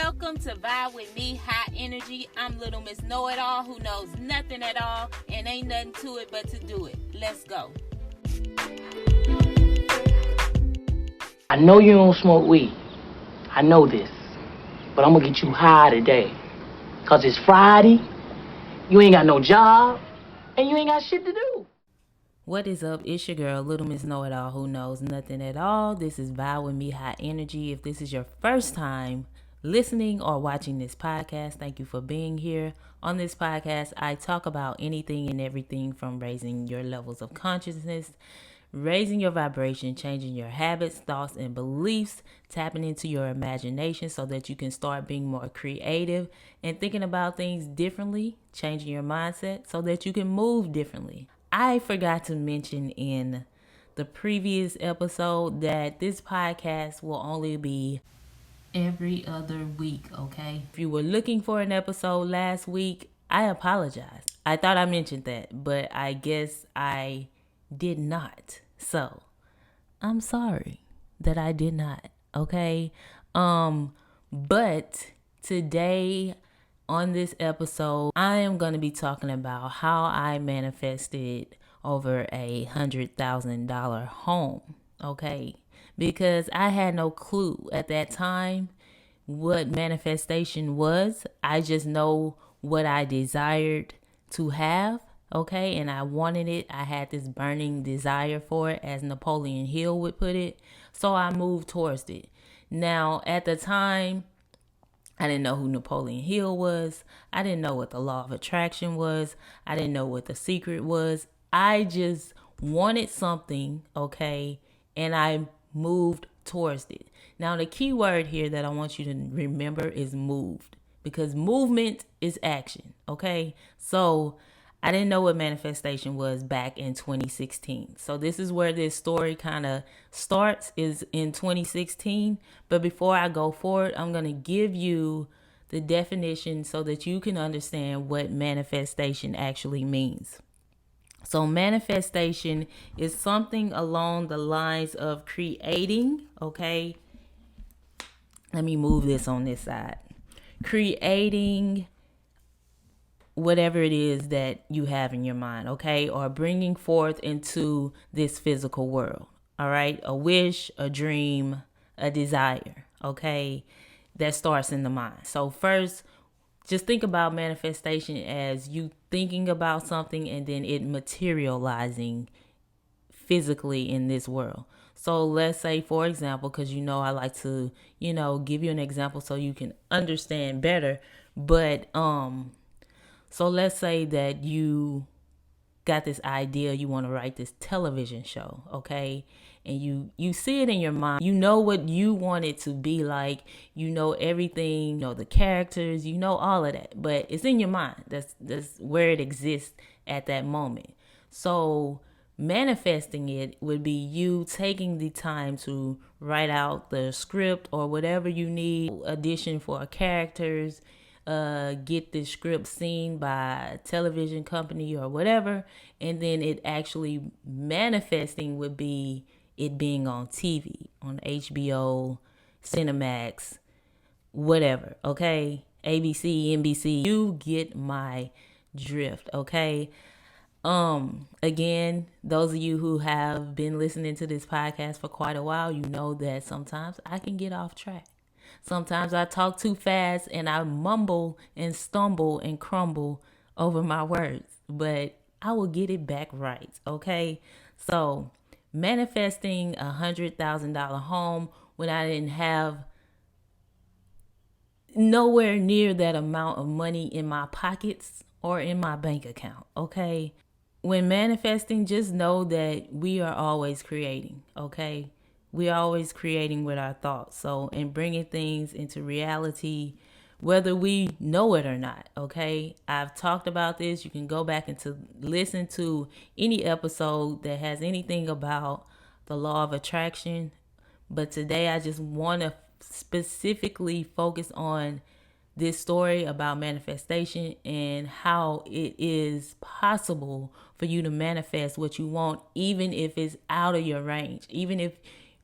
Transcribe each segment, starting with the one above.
Welcome to Vibe With Me, High Energy. I'm Little Miss Know-It-All who knows nothing at all and ain't nothing to it but to do it. Let's go. I know you don't smoke weed. I know this. But I'm gonna get you high today. Cause it's Friday, you ain't got no job, and you ain't got shit to do. What is up? It's your girl, Little Miss Know-It-All who knows nothing at all. This is Vibe With Me, High Energy. If this is your first time listening or watching this podcast, thank you for being here. On this podcast, I talk about anything and everything from raising your levels of consciousness, raising your vibration, changing your habits, thoughts, and beliefs, tapping into your imagination so that you can start being more creative and thinking about things differently, changing your mindset so that you can move differently. I forgot to mention in the previous episode that this podcast will only be every other week, okay? If you were looking for an episode last week, I apologize. I thought I mentioned that, but I guess I did not. So, I'm sorry that I did not, okay? But today on this episode, I am going to be talking about how I manifested over $100,000 home, okay? Because I had no clue at that time what manifestation was. I just know what I desired to have, okay? And I wanted it. I had this burning desire for it, as Napoleon Hill would put it. So I moved towards it. Now, at the time, I didn't know who Napoleon Hill was. I didn't know what the law of attraction was. I didn't know what the secret was. I just wanted something, okay? And I moved towards it. Now, the key word here that I want you to remember is moved, because movement is action, okay? So I didn't know what manifestation was back in 2016. So this is where this story kind of starts, is in 2016. But before I go forward, I'm going to give you the definition so that you can understand what manifestation actually means. So manifestation is something along the lines of creating, okay? Let me move this on this side. Creating whatever it is that you have in your mind, okay? Or bringing forth into this physical world, all right? A wish, a dream, a desire, okay? That starts in the mind. So first, just think about manifestation as you thinking about something and then it materializing physically in this world. So let's say, for example, because I like to, give you an example so you can understand better. But so let's say that you got this idea, you want to write this television show, okay? And you see it in your mind. You know what you want it to be like. You know everything, the characters, all of that. But it's in your mind. That's where it exists at that moment. So manifesting it would be you taking the time to write out the script or whatever you need, audition for characters, get the script seen by a television company or whatever, and then it actually manifesting would be it being on TV, on HBO, Cinemax, whatever, okay? ABC, NBC, you get my drift, okay? Again, those of you who have been listening to this podcast for quite a while, you know that sometimes I can get off track. Sometimes I talk too fast and I mumble and stumble and crumble over my words, but I will get it back right, okay? So manifesting $100,000 home when I didn't have nowhere near that amount of money in my pockets or in my bank account, okay? When manifesting, just know that we are always creating, okay? We're always creating with our thoughts. So, and bringing things into reality, whether we know it or not, okay? I've talked about this. You can go back and to listen to any episode that has anything about the law of attraction. But today I just want to specifically focus on this story about manifestation and how it is possible for you to manifest what you want, even if it's out of your range, even if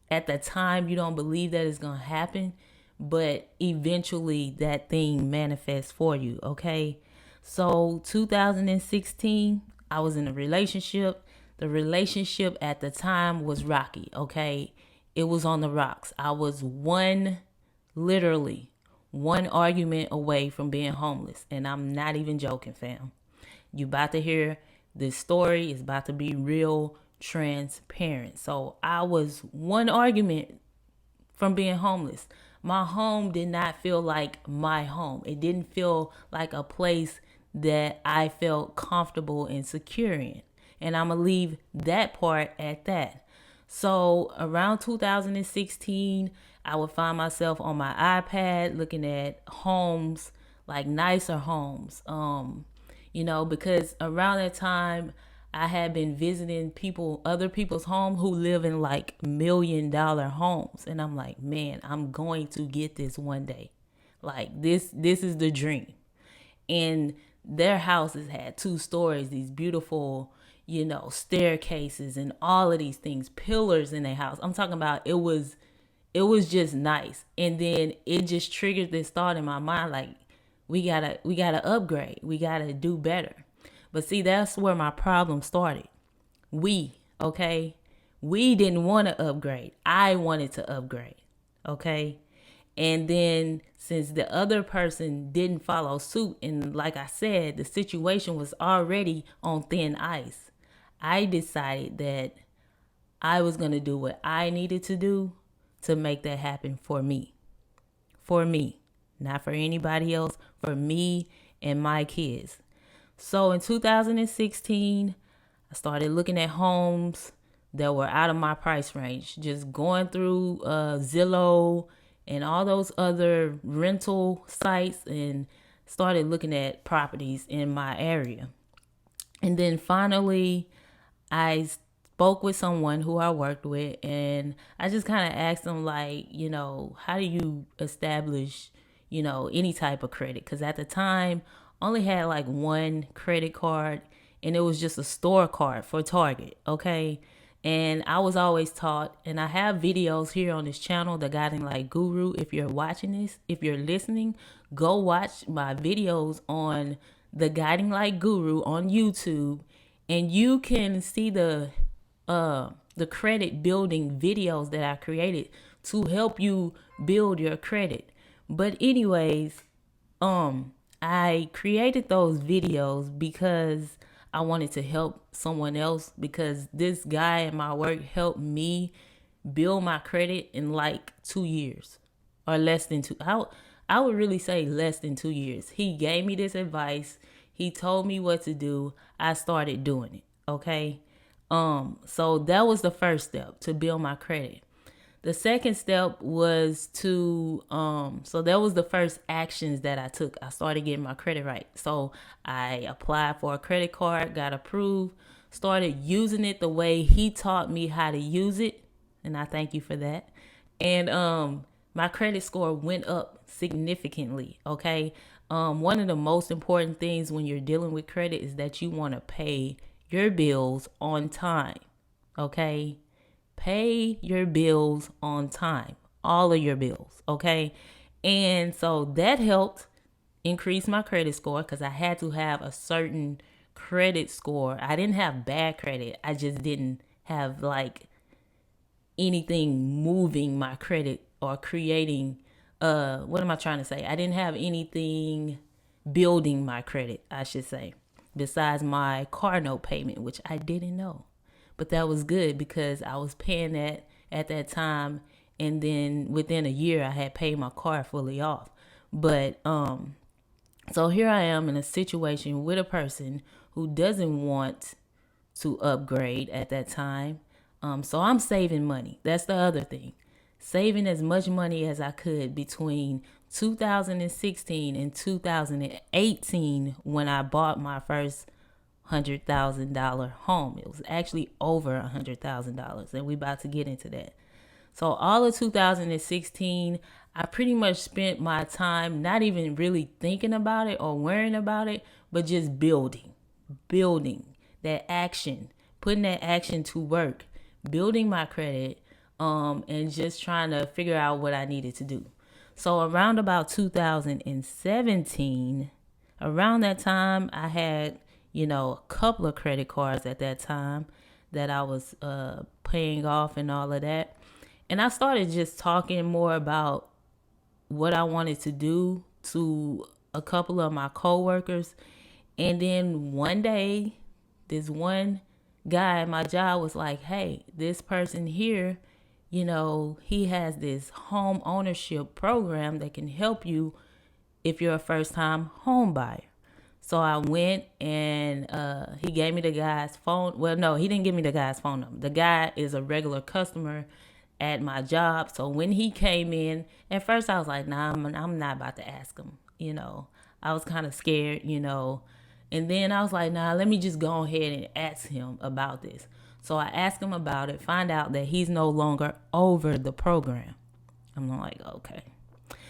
at the time you don't believe that it's going to happen. but eventually that thing manifests for you, okay? So 2016, I was in a relationship. The relationship at the time was rocky, okay? It was on the rocks. I was literally one argument away from being homeless. And I'm not even joking, fam. You about to hear this story. It's about to be real transparent. So I was one argument from being homeless. My home did not feel like my home. It didn't feel like a place that I felt comfortable and secure in. And I'm going to leave that part at that. So around 2016, I would find myself on my iPad looking at homes, like nicer homes. Because around that time I had been visiting other people's home who live in like $1 million homes. And I'm like, man, I'm going to get this one day. Like this is the dream. And their houses had 2 stories, these beautiful, staircases and all of these things, pillars in their house. I'm talking about it was just nice. And then it just triggered this thought in my mind, like, we gotta upgrade. We gotta do better. But see, that's where my problem started. We didn't want to upgrade. I wanted to upgrade. Okay. And then since the other person didn't follow suit, and like I said, the situation was already on thin ice, I decided that I was going to do what I needed to do to make that happen for me. For me, not for anybody else, for me and my kids. So in 2016, I started looking at homes that were out of my price range, just going through Zillow and all those other rental sites, and started looking at properties in my area. And then finally, I spoke with someone who I worked with, and I just kind of asked them, like, how do you establish, any type of credit? Because at the time, I only had like one credit card, and it was just a store card for Target, okay? And I was always taught, and I have videos here on this channel, The Guiding Light Guru. If you're watching this, if you're listening, go watch my videos on The Guiding Light Guru on YouTube, and you can see the credit building videos that I created to help you build your credit. But anyways, I created those videos because I wanted to help someone else, because this guy in my work helped me build my credit in like 2 years, or less than 2. I would really say less than 2 years. He gave me this advice. He told me what to do. I started doing it. Okay. So that was the first step, to build my credit. The second step was so that was the first actions that I took. I started getting my credit right. So I applied for a credit card, got approved, started using it the way he taught me how to use it. And I thank you for that. And my credit score went up significantly. Okay. One of the most important things when you're dealing with credit is that you want to pay your bills on time. Okay. Pay your bills on time, all of your bills, okay? And so that helped increase my credit score, because I had to have a certain credit score. I didn't have bad credit. I just didn't have like anything moving my credit or creating, what am I trying to say? I didn't have anything building my credit, I should say, besides my car note payment, which I didn't know. But that was good, because I was paying that at that time, and then within a year I had paid my car fully off. But so here I am in a situation with a person who doesn't want to upgrade at that time. So I'm saving money. That's the other thing. Saving as much money as I could between 2016 and 2018, when I bought my first $100,000 home. It was actually over $100,000, and we about to get into that. So all of 2016, I pretty much spent my time not even really thinking about it or worrying about it, but just building that action, putting that action to work, building my credit, and just trying to figure out what I needed to do. So around about 2017, around that time, I had, a couple of credit cards at that time that I was paying off and all of that. And I started just talking more about what I wanted to do to a couple of my coworkers. And then one day, this one guy at my job was like, hey, this person here, he has this home ownership program that can help you if you're a first time home buyer. So I went and he gave me the guy's phone. Well, no, he didn't give me the guy's phone number. The guy is a regular customer at my job. So when he came in, at first I was like, nah, I'm not about to ask him. I was kind of scared, And then I was like, nah, let me just go ahead and ask him about this. So I asked him about it, find out that he's no longer over the program. I'm like, okay.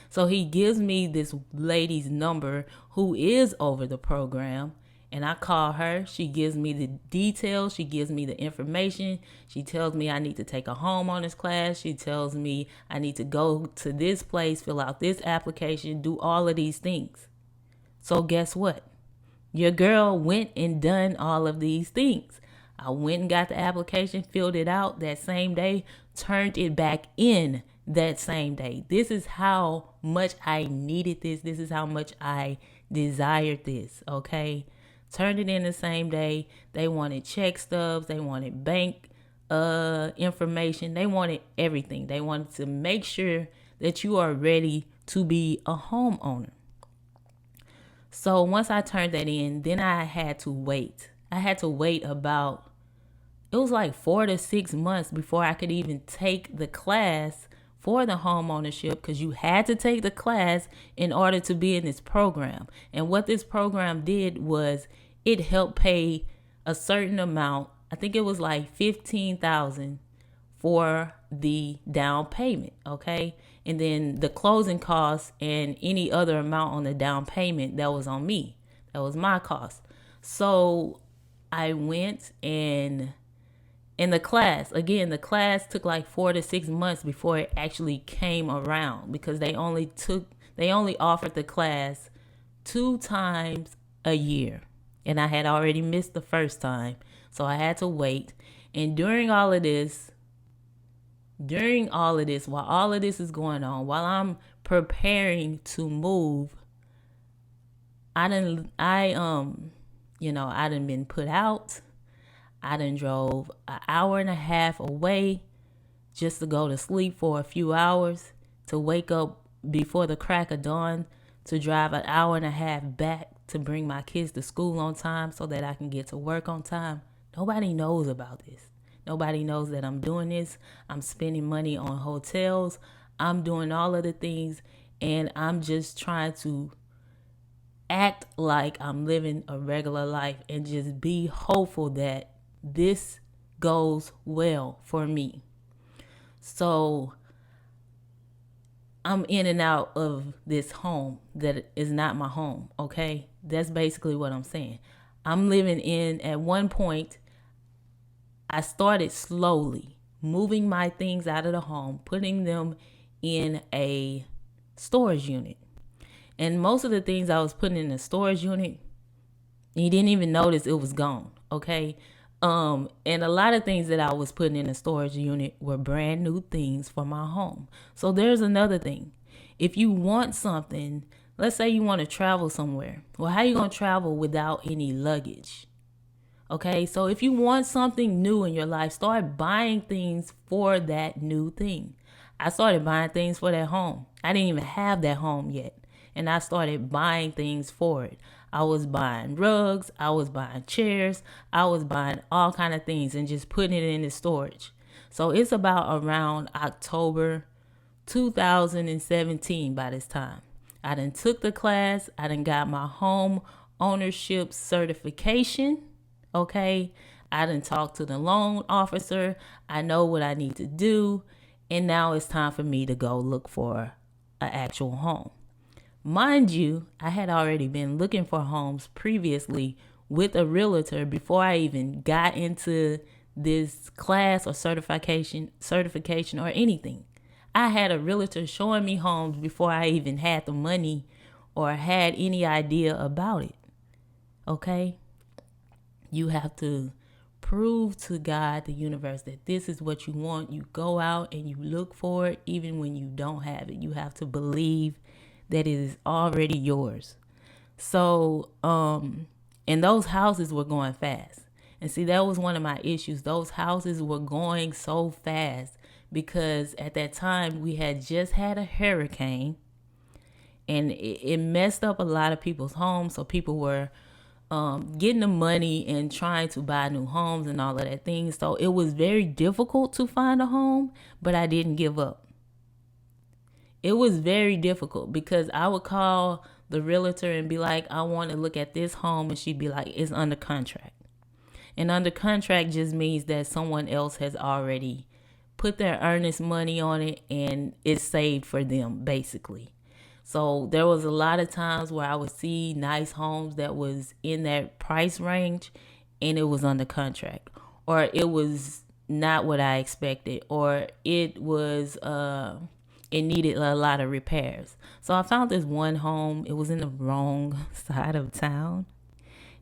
So he gives me this lady's number who is over the program, and I call her. She gives me the details. She gives me the information. She tells me I need to take a homeowners class. She tells me I need to go to this place, fill out this application, do all of these things. So guess what? Your girl went and done all of these things. I went and got the application, filled it out that same day, turned it back in that same day. This is how much I needed this. This is how much I desired this, okay? Turned it in the same day. They wanted check stubs. They wanted bank information. They wanted everything. They wanted to make sure that you are ready to be a homeowner. So once I turned that in, then I had to wait. I had to wait about, it was like 4 to 6 months before I could even take the class for the home ownership, because you had to take the class in order to be in this program. And what this program did was it helped pay a certain amount. I think it was like $15,000 for the down payment, okay? And then the closing costs and any other amount on the down payment, that was on me. That was my cost. So I went and in the class, again, the class took like 4 to 6 months before it actually came around, because they only offered the class 2 times a year. And I had already missed the first time. So I had to wait. And during all of this, while all of this is going on, while I'm preparing to move, I done been put out. I done drove an hour and a half away just to go to sleep for a few hours, to wake up before the crack of dawn, to drive an hour and a half back to bring my kids to school on time so that I can get to work on time. Nobody knows about this. Nobody knows that I'm doing this. I'm spending money on hotels. I'm doing all of the things, and I'm just trying to act like I'm living a regular life and just be hopeful that this goes well for me. So I'm in and out of this home that is not my home, okay? That's basically what I'm saying. I'm living in, at one point, I started slowly moving my things out of the home, putting them in a storage unit. And most of the things I was putting in the storage unit, you didn't even notice it was gone, okay? And a lot of things that I was putting in a storage unit were brand new things for my home. So there's another thing. If you want something, let's say you want to travel somewhere. Well, how are you going to travel without any luggage? Okay, so if you want something new in your life, start buying things for that new thing. I started buying things for that home. I didn't even have that home yet. And I started buying things for it. I was buying rugs, I was buying chairs, I was buying all kind of things and just putting it in the storage. So it's about around October 2017 by this time. I done took the class, I done got my home ownership certification, okay? I done talked to the loan officer, I know what I need to do, and now it's time for me to go look for an actual home. Mind you, I had already been looking for homes previously with a realtor before I even got into this class or certification or anything. I had a realtor showing me homes before I even had the money or had any idea about it. Okay? You have to prove to God, the universe, that this is what you want. You go out and you look for it even when you don't have it. You have to believe that it is already yours. So, and those houses were going fast. And see, that was one of my issues. Those houses were going so fast because at that time we had just had a hurricane, and it messed up a lot of people's homes. So people were getting the money and trying to buy new homes and all of that thing. So it was very difficult to find a home, but I didn't give up. It was very difficult because I would call the realtor and be like, I want to look at this home. And she'd be like, it's under contract. And under contract just means that someone else has already put their earnest money on it and it's saved for them, basically. So there was a lot of times where I would see nice homes that was in that price range and it was under contract, or it was not what I expected, or it was it needed a lot of repairs. So I found this one home. It was in the wrong side of town.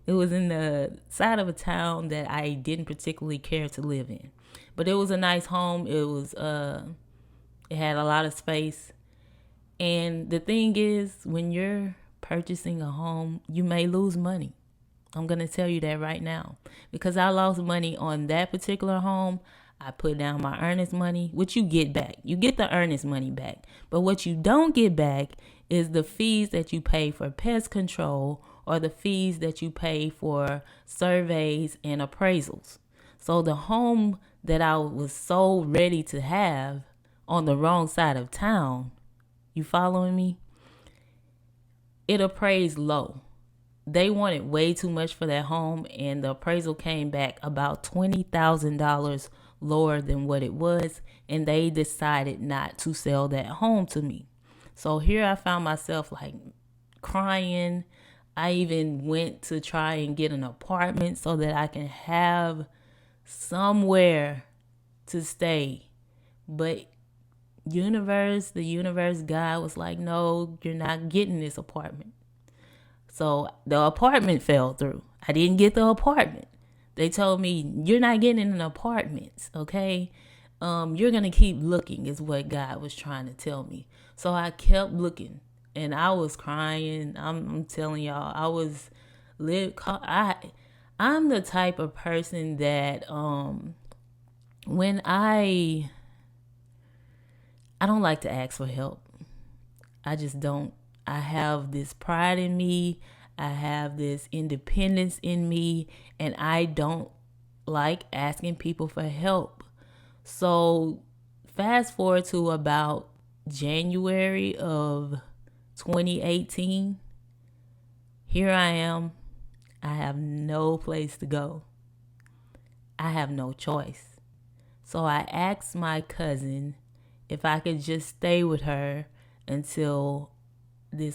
It was in the side of a town that I didn't particularly care to live in. But it was a nice home. It had a lot of space. And the thing is, when you're purchasing a home, you may lose money. I'm going to tell you that right now. Because I lost money on that particular home. I put down my earnest money, which you get back. You get the earnest money back. But what you don't get back is the fees that you pay for pest control or the fees that you pay for surveys and appraisals. So the home that I was so ready to have on the wrong side of town, you following me? It appraised low. They wanted way too much for that home, and the appraisal came back about $20,000 lower than what it was, and they decided not to sell that home to me. So here I found myself like crying. I even went to try and get an apartment so that I can have somewhere to stay. But the universe God was like, no, you're not getting this apartment. So the apartment fell through. I didn't get the apartment. They told me, you're not getting an apartment, okay? You're going to keep looking is what God was trying to tell me. So I kept looking, and I was crying. I'm telling y'all, I'm the type of person that when I don't like to ask for help. I just don't. I have this pride in me. I have this independence in me, and I don't like asking people for help. So fast forward to about January of 2018. Here I am. I have no place to go. I have no choice. So I asked my cousin if I could just stay with her until I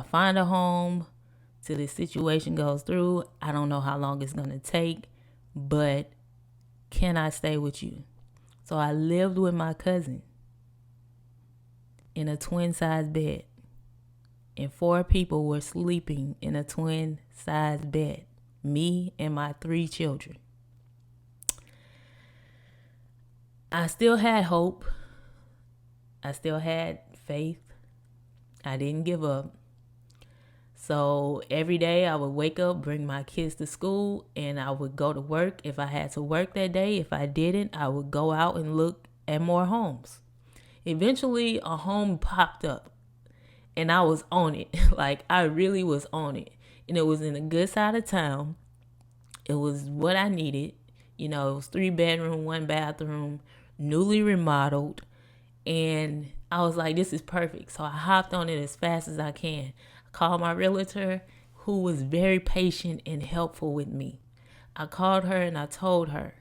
find a home, till this situation goes through. I don't know how long it's going to take, but can I stay with you? So I lived with my cousin in a twin-size bed, and 4 people were sleeping in a twin-size bed, me and my 3 children. I still had hope. I still had faith. I didn't give up. So every day I would wake up, bring my kids to school, and I would go to work. If I had to work that day, if I didn't, I would go out and look at more homes. Eventually, a home popped up, and I was on it. Like, I really was on it. And it was in a good side of town. It was what I needed. You know, it was 3 bedroom, 1 bathroom, newly remodeled. And I was like, this is perfect. So I hopped on it as fast as I can. I called my realtor, who was very patient and helpful with me. I called her and I told her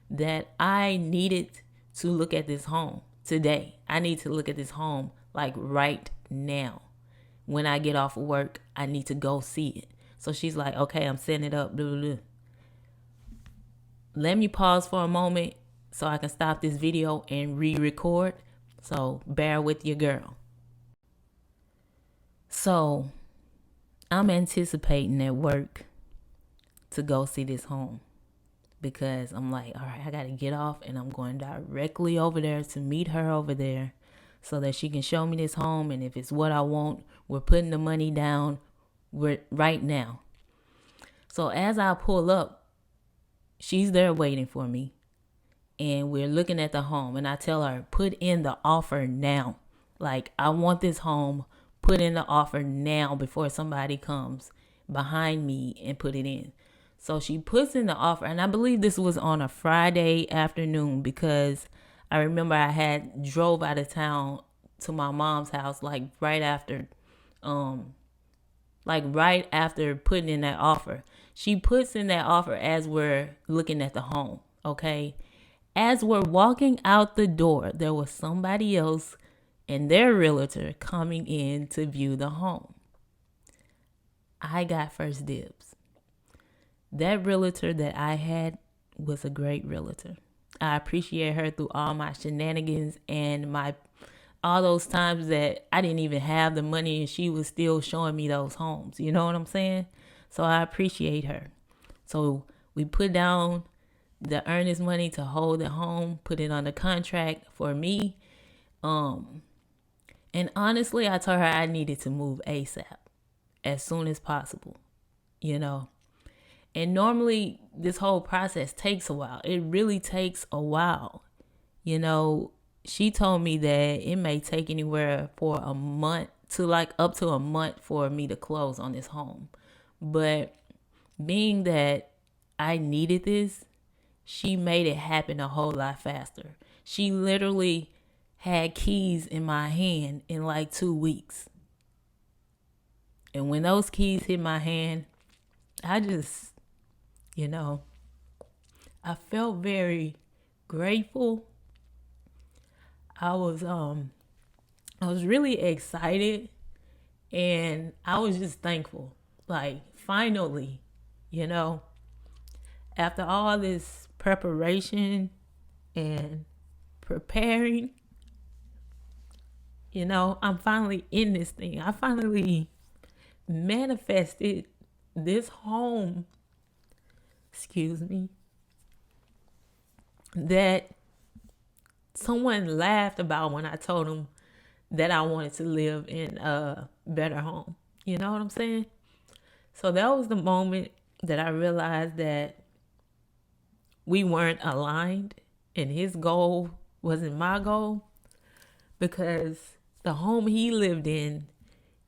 that I needed to look at this home today. I need to look at this home like right now. When I get off of work, I need to go see it. So she's like, okay, I'm setting it up. Blah, blah, blah. Let me pause for a moment so I can stop this video and re-record. So bear with your girl. So I'm anticipating at work to go see this home because I'm like, all right, I got to get off and I'm going directly over there to meet her over there so that she can show me this home. And if it's what I want, we're putting the money down right now. So as I pull up, she's there waiting for me. And we're looking at the home. And I tell her, put in the offer now. Like, I want this home. Put in the offer now before somebody comes behind me and put it in. So she puts in the offer. And I believe this was on a Friday afternoon because I remember I had drove out of town to my mom's house right after putting in that offer. She puts in that offer as we're looking at the home, okay? As we're walking out the door, there was somebody else and their realtor coming in to view the home. I got first dibs. That realtor that I had was a great realtor. I appreciate her through all my shenanigans and all those times that I didn't even have the money and she was still showing me those homes. You know what I'm saying? So I appreciate her. So we put down the earnest money to hold the home, put it on the contract for me. And honestly, I told her I needed to move ASAP, as soon as possible, And normally this whole process takes a while. It really takes a while. She told me that it may take anywhere for a month to up to a month for me to close on this home. But being that I needed this, she made it happen a whole lot faster. She literally had keys in my hand in 2 weeks. And when those keys hit my hand, I just, I felt very grateful. I was really excited and I was just thankful. Finally, after all this preparation and preparing, I'm finally in this thing. I finally manifested this home, that someone laughed about when I told them that I wanted to live in a better home. You know what I'm saying? So that was the moment that I realized that we weren't aligned and his goal wasn't my goal, because the home he lived in,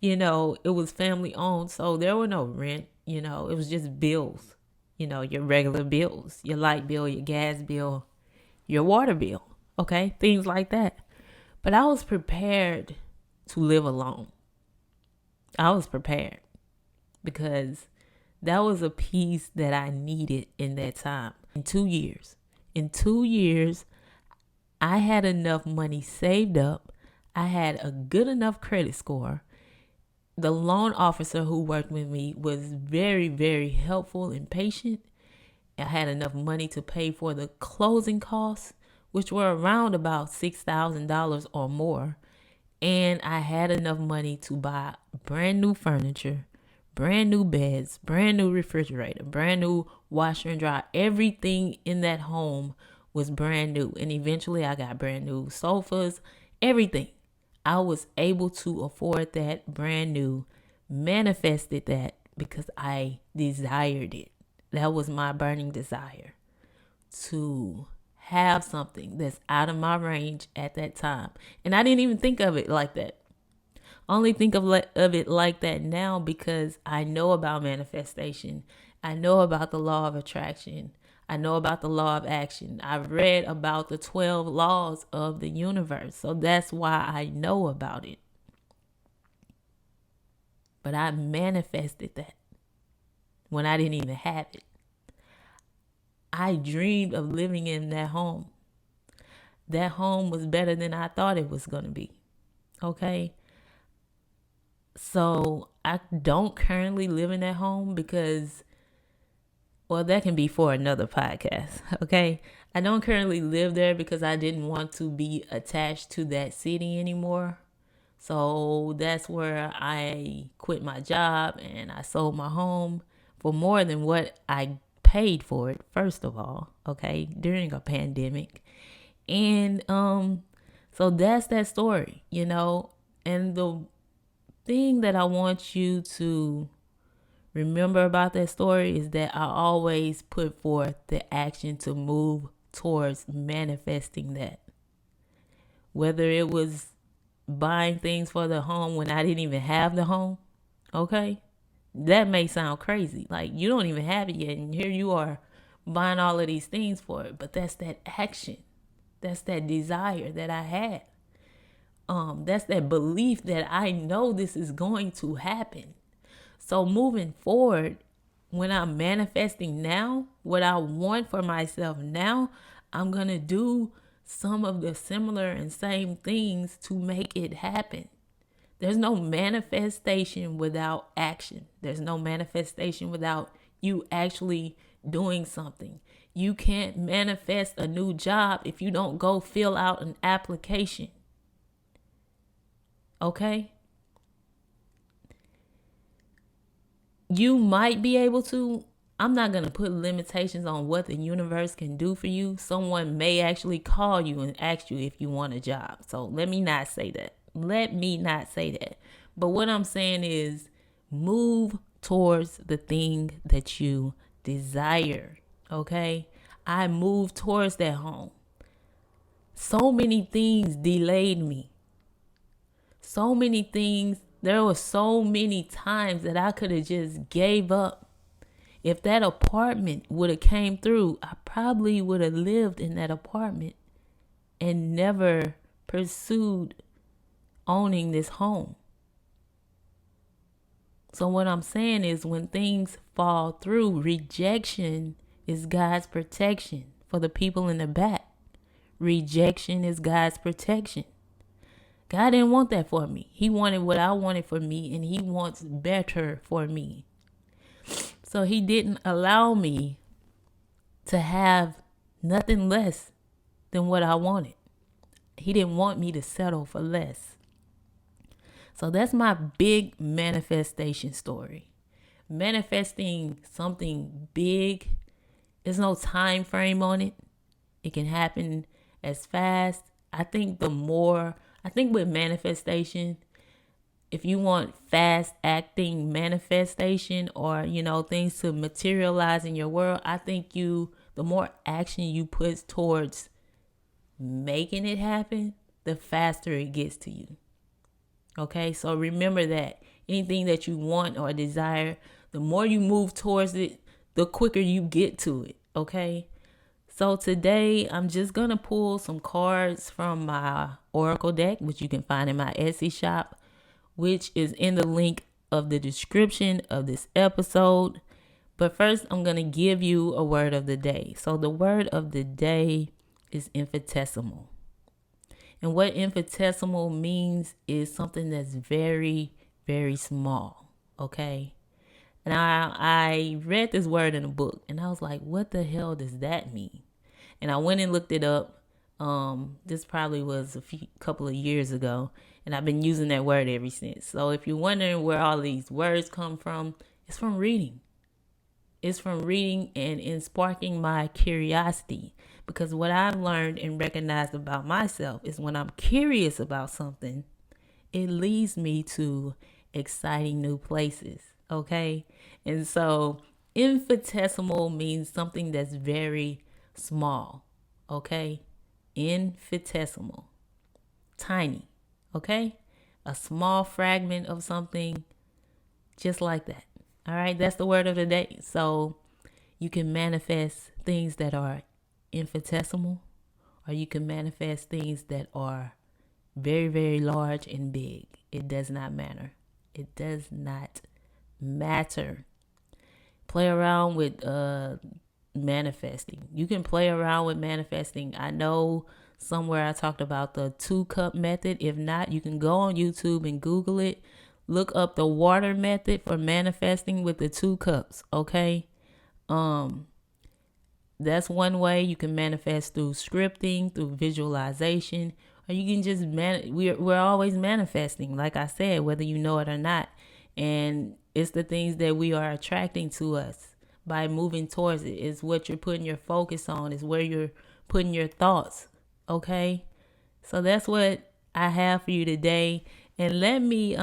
it was family owned. So there were no rent, it was just bills, your regular bills, your light bill, your gas bill, your water bill. Okay. Things like that. But I was prepared to live alone. I was prepared because that was a piece that I needed in that time. In 2 years, I had enough money saved up. I had a good enough credit score. The loan officer who worked with me was very, very helpful and patient. I had enough money to pay for the closing costs, which were around about $6,000 or more. And I had enough money to buy brand new furniture, brand new beds, brand new refrigerator, brand new washer and dryer. Everything in that home was brand new. And eventually I got brand new sofas, everything. I was able to afford that brand new, manifested that because I desired it. That was my burning desire, to have something that's out of my range at that time. And I didn't even think of it like that. Only think of it like that now because I know about manifestation. I know about the law of attraction. I know about the law of action. I've read about the 12 laws of the universe. So that's why I know about it. But I manifested that when I didn't even have it. I dreamed of living in that home. That home was better than I thought it was going to be. Okay? So I don't currently live in that home because Well, that can be for another podcast, okay? I don't currently live there because I didn't want to be attached to that city anymore. So that's where I quit my job and I sold my home for more than what I paid for it, first of all, okay, during a pandemic. And so that's that story, you know. And the thing that I want you to remember about that story is that I always put forth the action to move towards manifesting that. Whether it was buying things for the home when I didn't even have the home, okay? That may sound crazy. Like, you don't even have it yet, and here you are buying all of these things for it. But that's that action. That's that desire that I had. That's that belief that I know this is going to happen. So moving forward, when I'm manifesting now, what I want for myself now, I'm going to do some of the similar and same things to make it happen. There's no manifestation without action. There's no manifestation without you actually doing something. You can't manifest a new job if you don't go fill out an application. Okay? You might be able to. I'm not going to put limitations on what the universe can do for you. Someone may actually call you and ask you if you want a job. So let me not say that. But what I'm saying is move towards the thing that you desire. Okay? I moved towards that home. So many things delayed me. So many things. There were so many times that I could have just gave up. If that apartment would have came through, I probably would have lived in that apartment and never pursued owning this home. So what I'm saying is when things fall through, rejection is God's protection for the people in the back. Rejection is God's protection. God didn't want that for me. He wanted what I wanted for me, and he wants better for me. So he didn't allow me to have nothing less than what I wanted. He didn't want me to settle for less. So that's my big manifestation story. Manifesting something big, there's no time frame on it. It can happen as fast. I think with manifestation, if you want fast acting manifestation or, things to materialize in your world, I think the more action you put towards making it happen, the faster it gets to you. Okay, so remember that anything that you want or desire, the more you move towards it, the quicker you get to it. Okay. So today I'm just going to pull some cards from my Oracle deck, which you can find in my Etsy shop, which is in the link of the description of this episode. But first, I'm going to give you a word of the day. So the word of the day is infinitesimal. And what infinitesimal means is something that's very, very small. Okay. And I read this word in a book and I was like, what the hell does that mean? And I went and looked it up. This probably was couple of years ago. And I've been using that word ever since. So if you're wondering where all these words come from, it's from reading. It's from reading and in sparking my curiosity. Because what I've learned and recognized about myself is when I'm curious about something, it leads me to exciting new places. Okay. And so infinitesimal means something that's very small. Okay. Infinitesimal. Tiny. Okay. A small fragment of something just like that. All right. That's the word of the day. So you can manifest things that are infinitesimal, or you can manifest things that are very, very large and big. It does not matter. It does not matter. Play around with manifesting. You can play around with manifesting. I know somewhere I talked about the 2-cup method. If not, you can go on YouTube and Google it. Look up the water method for manifesting with the 2 cups. Okay. That's one way you can manifest, through scripting, through visualization, or you can just we're always manifesting, like I said, whether you know it or not. And it's the things that we are attracting to us by moving towards it. It's what you're putting your focus on, is where you're putting your thoughts. Okay? So that's what I have for you today. And let me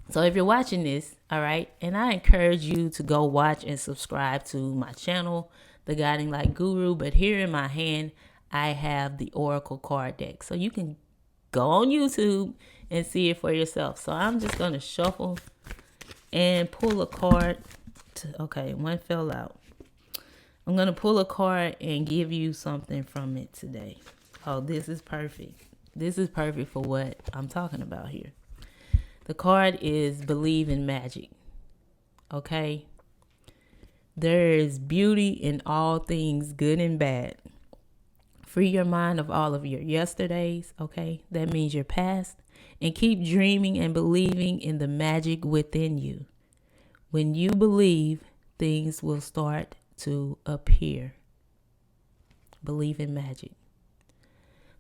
so if you're watching this, all right, and I encourage you to go watch and subscribe to my channel, The Guiding Light Guru. But here in my hand, I have the Oracle card deck. So you can go on YouTube and see it for yourself. So I'm just going to shuffle and pull a card. Okay, one fell out. I'm going to pull a card and give you something from it today. Oh, this is perfect. This is perfect for what I'm talking about here. The card is Believe in Magic. Okay? There is beauty in all things, good and bad. Free your mind of all of your yesterdays. Okay? That means your past. And keep dreaming and believing in the magic within you. When you believe, things will start to appear. Believe in magic.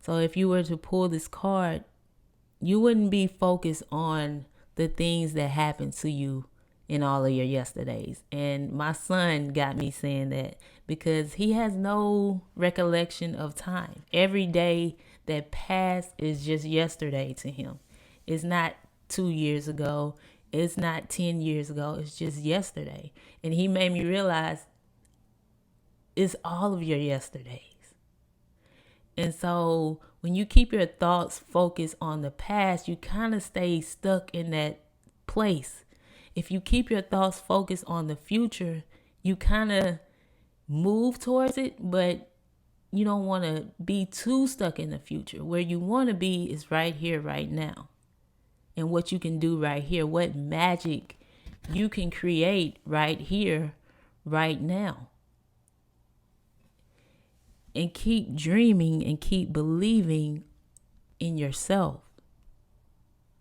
So if you were to pull this card, you wouldn't be focused on the things that happened to you in all of your yesterdays. And my son got me saying that because he has no recollection of time. Every day that passed is just yesterday to him. It's not 2 years ago. It's not 10 years ago. It's just yesterday. And he made me realize it's all of your yesterdays. And so when you keep your thoughts focused on the past, you kind of stay stuck in that place. If you keep your thoughts focused on the future, you kind of move towards it, but you don't want to be too stuck in the future. Where you want to be is right here, right now. And what you can do right here, what magic you can create right here, right now. And keep dreaming and keep believing in yourself.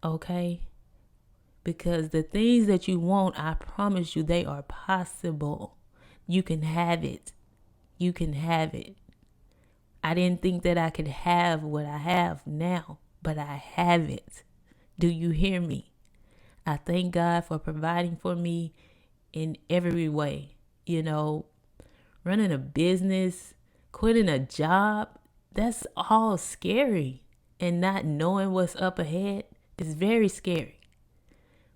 Okay? Because the things that you want, I promise you, they are possible. You can have it. You can have it. I didn't think that I could have what I have now, but I have it. Do you hear me? I thank God for providing for me in every way. You know, running a business, quitting a job, that's all scary. And not knowing what's up ahead is very scary.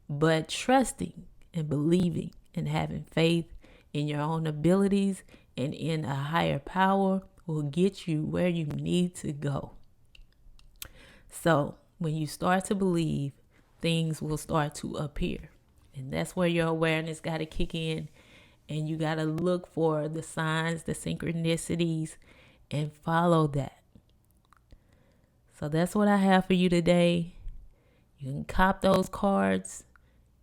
But trusting and believing and having faith in your own abilities and in a higher power will get you where you need to go. So when you start to believe, things will start to appear. And that's where your awareness got to kick in. And you got to look for the signs, the synchronicities, and follow that. So that's what I have for you today. You can cop those cards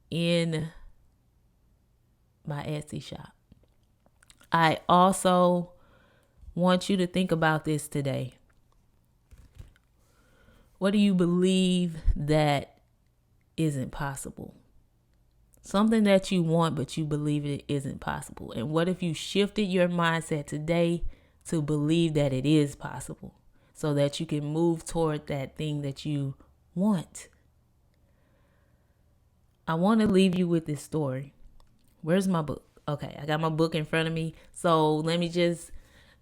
in my Etsy shop. I also want you to think about this today. What do you believe that isn't possible? Something that you want, but you believe it isn't possible. And what if you shifted your mindset today to believe that it is possible, so that you can move toward that thing that you want? I want to leave you with this story. Where's my book? Okay, I got my book in front of me. So let me just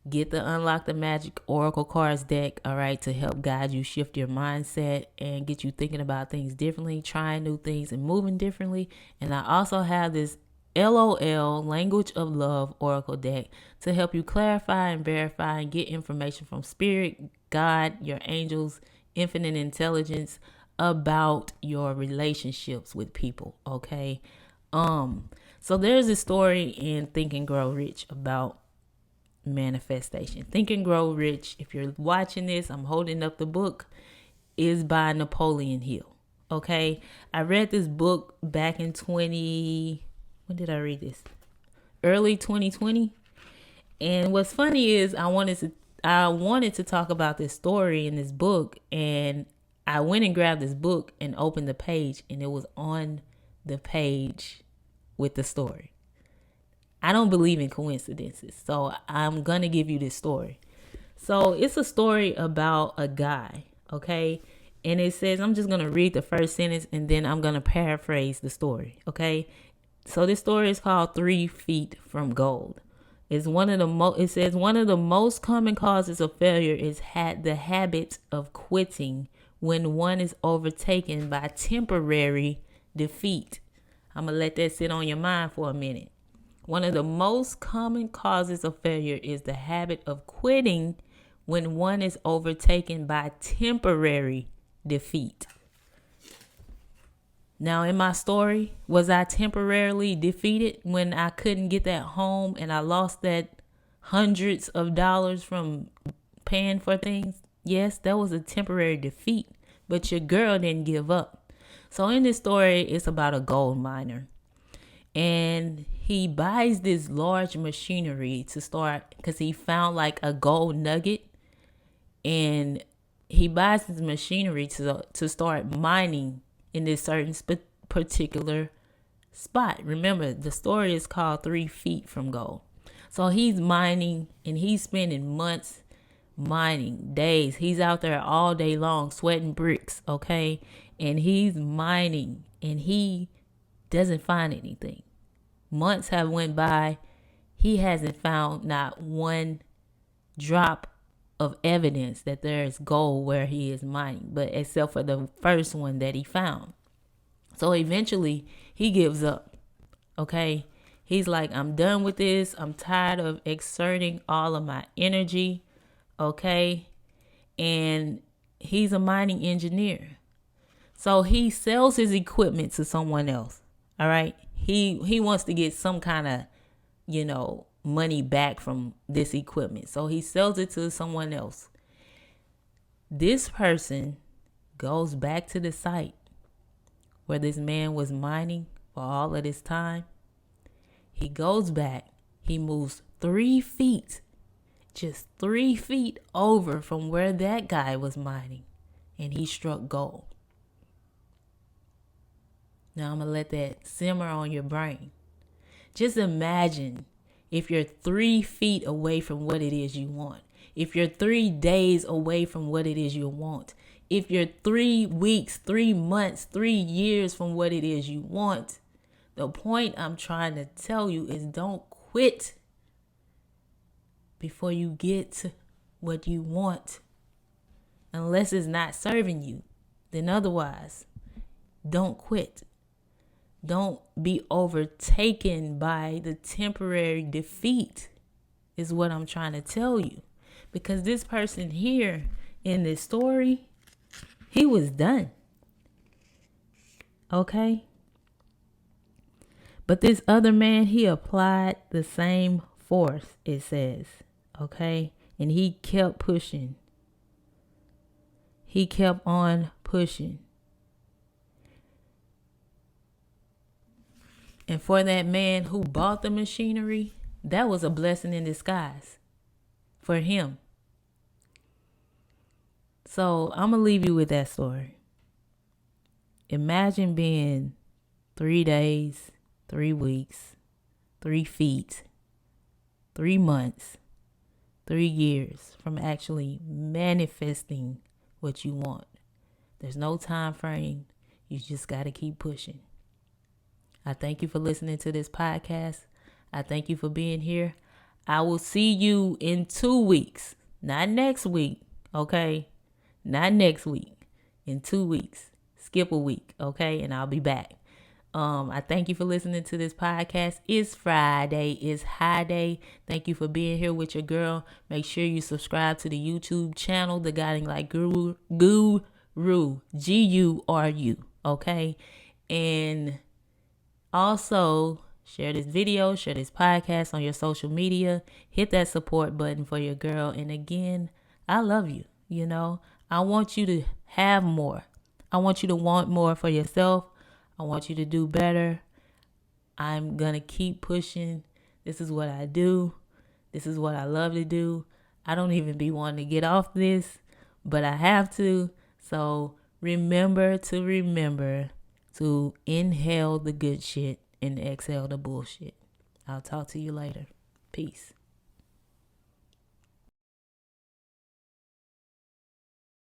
get the Unlock the Magic Oracle Cards deck, all right, to help guide you, shift your mindset, and get you thinking about things differently, trying new things, and moving differently. And I also have this LOL, Language of Love Oracle deck, to help you clarify and verify and get information from Spirit, God, your angels, infinite intelligence about your relationships with people, okay? So there's a story in Think and Grow Rich about manifestation. Think and Grow Rich. If you're watching this, I'm holding up the book, is by Napoleon Hill. Okay. I read this book back in when did I read this? Early 2020. And what's funny is I wanted to talk about this story in this book, and I went and grabbed this book and opened the page, and it was on the page with the story. I don't believe in coincidences. So I'm going to give you this story. So it's a story about a guy, okay? And it says, I'm just going to read the first sentence and then I'm going to paraphrase the story, okay? So this story is called 3 Feet from Gold. It's it says one of the most common causes of failure is the habit of quitting when one is overtaken by temporary defeat. I'm going to let that sit on your mind for a minute. One of the most common causes of failure is the habit of quitting when one is overtaken by temporary defeat. Now, in my story, was I temporarily defeated when I couldn't get that home and I lost that hundreds of dollars from paying for things? Yes, that was a temporary defeat, but your girl didn't give up. So in this story, it's about a gold miner. And he buys this large machinery to start, because he found like a gold nugget. And he buys this machinery to start mining in this certain particular spot. Remember, the story is called 3 Feet from Gold. So he's mining and he's spending months mining, days. He's out there all day long sweating bricks, okay? And he's mining and he doesn't find anything. Months have went by. He hasn't found not one drop of evidence that there is gold where he is mining, but except for the first one that he found. So eventually he gives up. Okay. He's like, I'm done with this. I'm tired of exerting all of my energy. Okay. And he's a mining engineer. So he sells his equipment to someone else. All right. He wants to get some kind of, money back from this equipment. So he sells it to someone else. This person goes back to the site where this man was mining for all of this time. He goes back. He moves 3 feet, just 3 feet over from where that guy was mining, and he struck gold. Now I'm going to let that simmer on your brain. Just imagine if you're 3 feet away from what it is you want. If you're 3 days away from what it is you want. If you're 3 weeks, 3 months, 3 years from what it is you want. The point I'm trying to tell you is don't quit before you get what you want. Unless it's not serving you. Then otherwise, don't quit. Don't be overtaken by the temporary defeat is what I'm trying to tell you. Because this person here in this story, he was done. Okay? But this other man, he applied the same force, it says. Okay? And he kept pushing. He kept on pushing. And for that man who bought the machinery, that was a blessing in disguise for him. So I'm going to leave you with that story. Imagine being 3 days, 3 weeks, 3 feet, 3 months, 3 years from actually manifesting what you want. There's no time frame. You just got to keep pushing. I thank you for listening to this podcast. I thank you for being here. I will see you in 2 weeks. Not next week, okay? Not next week. In 2 weeks. Skip a week, okay? And I'll be back. I thank you for listening to this podcast. It's Friday. It's high day. Thank you for being here with your girl. Make sure you subscribe to the YouTube channel, The Guiding Light Guru, Guru, okay? And also, share this video, share this podcast on your social media. Hit that support button for your girl. And again, I love you. I want you to have more. I want you to want more for yourself. I want you to do better. I'm going to keep pushing. This is what I do. This is what I love to do. I don't even be wanting to get off this, but I have to. So remember to inhale the good shit and exhale the bullshit. I'll talk to you later. Peace.